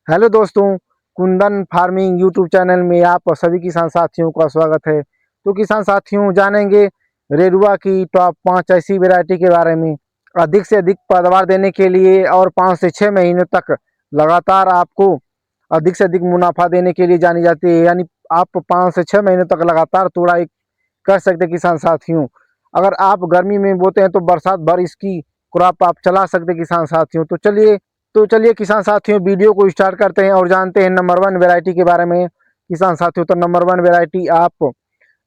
Hello दोस्तों, Kundan farming YouTube channel में आप सभी किसान साथियों का स्वागत है। तो किसान साथियों, जानेंगे रेरुआ की टॉप 5 ऐसी वैरायटी के बारे में। अधिक से अधिक पैदावार देने के लिए और 5 से 6 महीनों तक लगातार आपको अधिक से अधिक मुनाफा देने के लिए जानी जाती है। यानी आप 5 से 6 महीनों तक लगातार तुड़ाई कर सकते हैं किसान साथियों। अगर आप गर्मी में बोते हैं तो बरसात भर इसकी क्रॉप आप चला सकते हैं किसान साथियों। तो चलिए किसान साथियों, वीडियो को स्टार्ट करते हैं और जानते हैं नंबर 1 वैरायटी के बारे में। किसान साथियों, तो नंबर 1 वैरायटी आप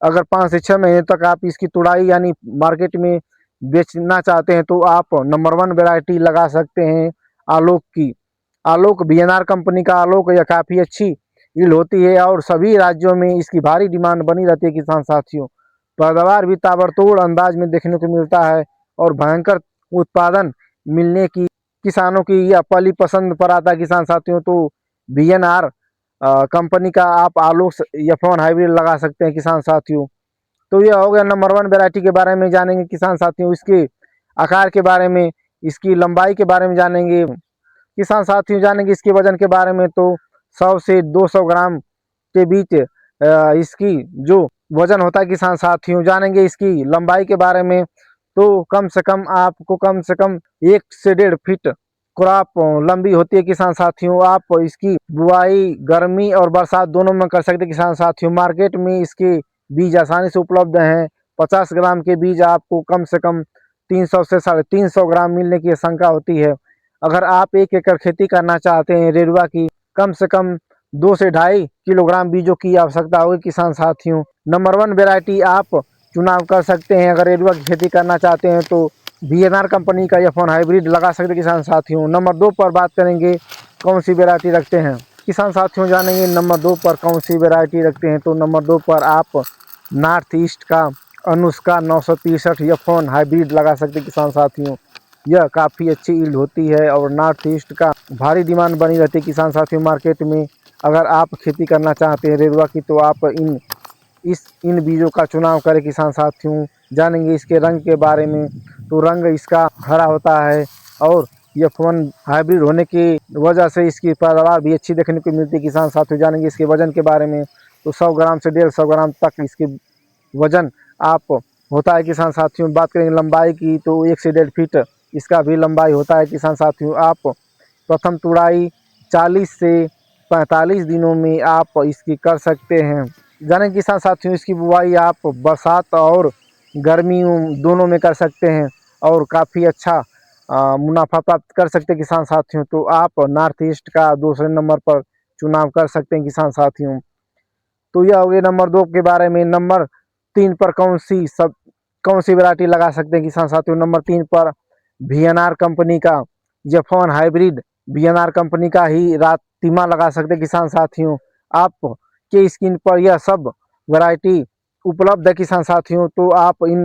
अगर 5 से 6 महीने तक आप इसकी तुड़ाई यानी मार्केट में बेचना चाहते हैं तो आप नंबर 1 वैरायटी लगा सकते हैं आलोक की। आलोक बीएनआर कंपनी का आलोक यह काफ़ी अच्छी यील्ड होती है और सभी राज्यों में इसकी भारी डिमांड बनी रहती है किसान साथियों। पैदावार भी ताबड़तोड़ अंदाज में देखने को मिलता है और भयंकर उत्पादन मिलने की किसानों की यह पहली पसंद पर आता है किसान साथियों। तो बीएनआर कंपनी का आप आलोक F1 हाइब्रिड लगा सकते हैं किसान साथियों। तो यह हो गया नंबर 1 वैरायटी के बारे में जानेंगे किसान साथियों। इसके आकार के बारे में, इसकी लंबाई के बारे में जानेंगे किसान साथियों। जानेंगे इसके वजन के बारे में। तो 100 से 200 ग्राम के बीच इसकी जो वजन होता है किसान साथियों। जानेंगे इसकी लंबाई के बारे में। तो कम से कम आपको कम से कम 1 से 1.5 फीट क्रॉप लंबी होती है किसान साथियों। आप इसकी बुआई गर्मी और बरसात दोनों में कर सकते हैं किसान साथियों। मार्केट में इसके बीज आसानी से उपलब्ध हैं। 50 ग्राम के बीज आपको कम से कम 300 से 350 ग्राम मिलने की आशंका होती है। अगर आप 1 एकड़ खेती करना चाहते हैं रेरुआ की, कम से कम 2 से 2.5 किलोग्राम बीजों की आवश्यकता होगी किसान साथियों। नंबर 1 वैरायटी आप चुनाव कर सकते हैं। अगर रेरुआ की खेती करना चाहते हैं तो बीएनआर कंपनी का F1 हाइब्रिड लगा सकते हैं किसान साथियों। नंबर 2 पर बात करेंगे कौन सी वैरायटी रखते हैं किसान साथियों। जानेंगे नंबर 2 पर कौन सी वैरायटी रखते हैं। तो नंबर 2 पर आप नॉर्थ ईस्ट का अनुष्का 963 F1 हाइब्रिड लगा सकते हैं किसान साथियों। यह काफ़ी अच्छी यील्ड होती है और नॉर्थ ईस्ट का भारी डिमांड बनी रहती है किसान साथियों मार्केट में। अगर आप खेती करना चाहते हैं रेरुआ की तो आप इन बीजों का चुनाव करें किसान साथियों। जानेंगे इसके रंग के बारे में। तो रंग इसका हरा होता है और F1 हाइब्रिड होने की वजह से इसकी पैदावार भी अच्छी देखने को मिलती है किसान साथियों। जानेंगे इसके वजन के बारे में। तो 100 ग्राम से 150 ग्राम तक इसकी वजन आप होता है किसान साथियों। बात करेंगे लंबाई की तो 1 से 1.5 फीट इसका भी लंबाई होता है किसान साथियों। आप प्रथम तुड़ाई 40 से 45 दिनों में आप इसकी कर सकते हैं। जानें किसान साथियों, इसकी बुआई आप बरसात और गर्मियों दोनों में कर सकते हैं और काफ़ी अच्छा मुनाफा प्राप्त कर सकते हैं किसान साथियों। तो आप नॉर्थ ईस्ट का दूसरे नंबर पर चुनाव कर सकते हैं किसान साथियों। तो यह हो गया नंबर 2 के बारे में। नंबर 3 पर कौन सी वैरायटी लगा सकते हैं किसान साथियों। नंबर 3 पर बीएनआर कंपनी का F1 हाइब्रिड बीएनआर कंपनी का ही रातिमा लगा सकते हैं किसान साथियों। आप के स्क्रीन पर यह सब वैरायटी उपलब्ध है किसान साथियों। तो आप इन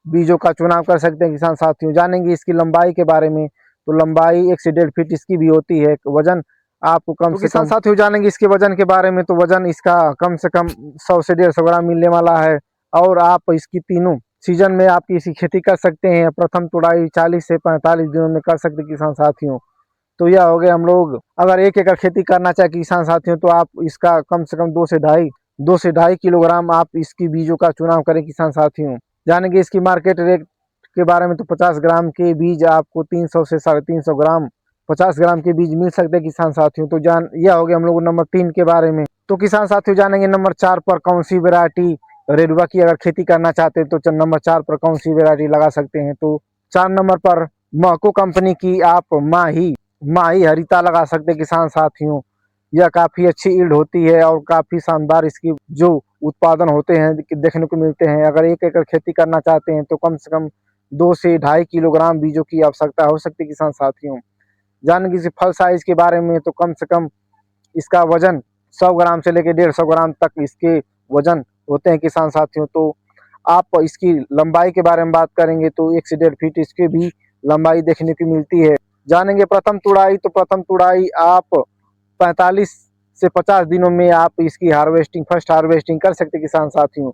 बीजों का चुनाव कर सकते हैं किसान साथियों। जानेंगे इसकी लंबाई के बारे में। तो लंबाई 1 से 1.5 फीट इसकी भी होती है। वजन आपको कम से किसान साथियों जानेंगे इसके वजन के बारे में। तो वजन इसका कम से कम 100 से 150 ग्राम मिलने वाला है और आप इसकी तीनों सीजन में आप इसकी खेती कर सकते हैं। प्रथम तुड़ाई 40 से 45 दिनों में कर सकते हैं किसान साथियों। तो यह हो गए हम लोग अगर 1 एकड़ खेती करना चाहे किसान साथियों तो आप इसका कम से कम 2 से ढाई किलोग्राम आप इसकी बीजों का चुनाव करें किसान साथियों। जानेंगे इसकी मार्केट रेट के बारे में। तो 50 ग्राम के बीज आपको 300 से 350 ग्राम 50 ग्राम के बीज मिल सकते हैं किसान साथियों। तो यह हो गया हम लोग नंबर 3 के बारे में। तो किसान साथियों जानेंगे नंबर 4 पर कौन सी वैरायटी रेरुआ की अगर खेती करना चाहते हैं तो नंबर 4 पर कौन सी वैरायटी लगा सकते हैं। तो 4 नंबर पर महको कंपनी की आप माही हरिता लगा सकते हैं किसान साथियों। यह काफ़ी अच्छी यील्ड होती है और काफ़ी शानदार इसकी जो उत्पादन होते हैं देखने को मिलते हैं। अगर 1 एकड़ खेती करना चाहते हैं तो कम से कम 2 से 2.5 किलोग्राम बीजों की आवश्यकता हो सकती है किसान साथियों। जानेंगे इसी फल साइज के बारे में। तो कम से कम इसका वजन 100 ग्राम से लेकर 150 ग्राम तक इसके वजन होते हैं किसान साथियों। तो आप इसकी लंबाई के बारे में बात करेंगे तो 1 से 1.5 फीट इसकी भी लंबाई देखने को मिलती है। जानेंगे प्रथम तुड़ाई। तो प्रथम तुड़ाई आप 45 से 50 दिनों में आप इसकी फर्स्ट हार्वेस्टिंग कर सकते हैं किसान साथियों।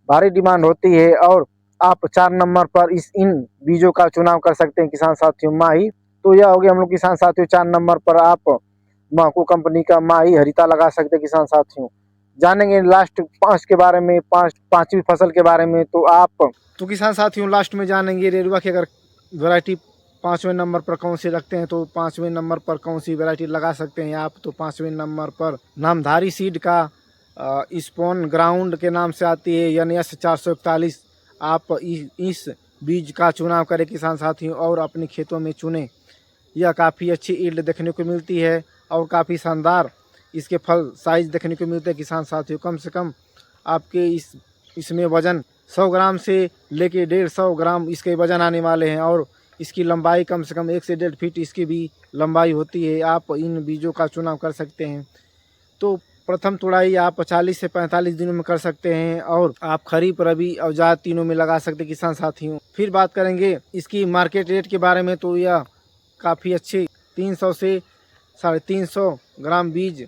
भारी डिमांड होती है और आप 4 नंबर पर इन बीजों का चुनाव कर सकते हैं किसान साथियों माही। तो यह हो गया हम लोग किसान साथियों 4 नंबर पर आप माको कंपनी का माही हरिता लगा सकते किसान साथियों। जानेंगे लास्ट 5 के बारे में, पांचवी फसल के बारे में। तो किसान साथियों लास्ट में जानेंगे रेरुआ की अगर वैरायटी 5वें नंबर पर कौन सी रखते हैं तो 5वें नंबर पर कौन सी वैरायटी लगा सकते हैं आप। तो 5वें नंबर पर नामधारी सीड का स्पोन ग्राउंड के नाम से आती है NS 441। आप इस बीज का चुनाव करें किसान साथियों और अपने खेतों में चुनें। यह काफ़ी अच्छी ईल्ड देखने को मिलती है और काफ़ी शानदार इसके फल साइज देखने को मिलते हैं किसान साथियों। कम से कम आपके इसमें वज़न 100 ग्राम से लेके 150 ग्राम इसके वज़न आने वाले हैं और इसकी लंबाई कम से कम 1 से 1.5 फीट इसकी भी लंबाई होती है। आप इन बीजों का चुनाव कर सकते हैं। तो प्रथम तुड़ाई आप 40 से 45 दिनों में कर सकते हैं और आप खरीफ रबी और जायद तीनों में लगा सकते हैं किसान साथियों। फिर बात करेंगे इसकी मार्केट रेट के बारे में। तो यह काफ़ी अच्छी 300 से 350 ग्राम बीज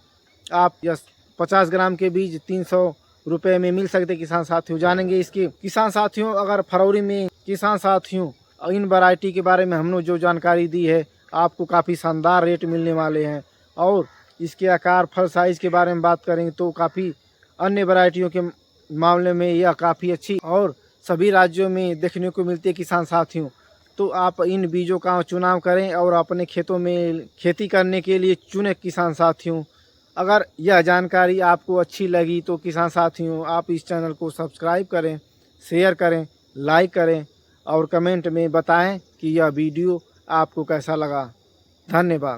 आप या 50 ग्राम के बीज 300 रुपये में मिल सकते किसान साथियों। जानेंगे इसके किसान साथियों अगर फरवरी में किसान साथियों इन वैरायटी के बारे में हमने जो जानकारी दी है आपको काफ़ी शानदार रेट मिलने वाले हैं। और इसके आकार फल साइज़ के बारे में बात करेंगे तो काफ़ी अन्य वैरायटियों के मामले में यह काफ़ी अच्छी और सभी राज्यों में देखने को मिलती है किसान साथियों। तो आप इन बीजों का चुनाव करें और अपने खेतों में खेती करने के लिए चुनें किसान साथियों। अगर यह जानकारी आपको अच्छी लगी तो किसान साथियों आप इस चैनल को सब्सक्राइब करें, शेयर करें, लाइक करें और कमेंट में बताएं कि यह वीडियो आपको कैसा लगा। धन्यवाद।